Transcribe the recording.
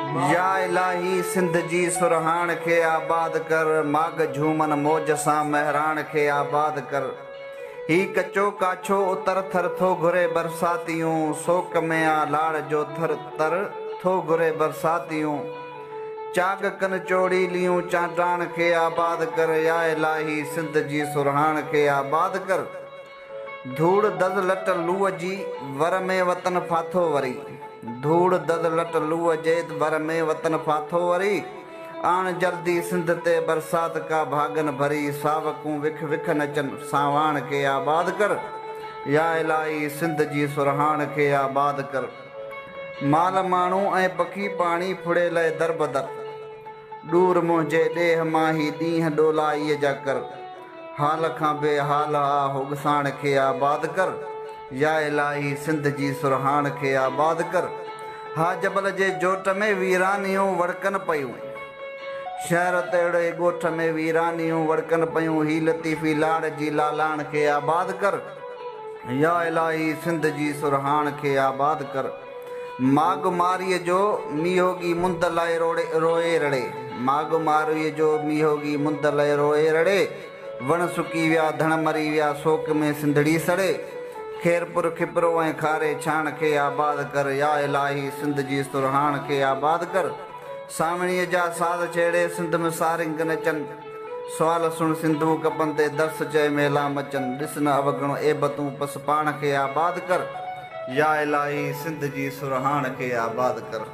या इलाही सिंध जी सुरहान खे आबाद कर, माग झूमन मौज सां महरान खे आबाद कर। ही कचो काछो उतर थर थो घुरे बरसातियूं, सोक में आ लाड़ जो थर तर थो घुरे बरसातियूं। चाग कन चोड़ी लियूं चाटान खे आबाद कर, या इलाही सिंध जी सुरहान खे आबाद कर। धूड़ दद लट लूअ जी वर में वतन फाथो वरी, धूड़ दद लट लूअ जे वर में वतन फाथो वरी। आण जल्दी सिंध ते बरसात का भागन भरी, सावकूं विख विख नचन सावान खे आबाद कर। या इलाही सिंध जी सुरहान खे आबाद कर। माल माण्हू ऐं पखी पाणी फुड़े लए दर बदर, ॾूर मुंहिंजे ॾेह माही ॾींहं ॾोलाईअ जा कर। हाल खां बेहाल आ हुगसाण खे आबाद कर, या इलाही सिंध जी सुरहान खे आबाद कर। हा जबल जे जोट में वीरानियूं वड़कन पयूं, शहर तहिड़े ॻोठ में वीरानियूं वड़कन पयूं। ही लतीफ़ी लाड़ जी लालाण खे आबाद कर, या इलाही सिंध जी सुरहान खे आबाद कर। माग मारीअ जो मीहोगी मुंद लाइ रोए रड़े, माग मारीअ जो मीहोगी मुंद लाइ रोए रड़े। वण सुकी विया धण मरी विया, शोक में सिंधड़ी सड़े। खेरपुर खिपरो ऐं खारे छाण खे आबाद कर, या इलाही सिंध जी सुरहान खे आबाद कर। सावणीअ जा साज़ छेड़े सिंध में सारिंग नचन, सुवाल सुण सिंधू कपन ते दर्स चए मेला मचन। ॾिस न अवगणो एबतूं पस पाण खे आबाद कर, या इलाही सिंध जी सुरहान खे आबाद कर।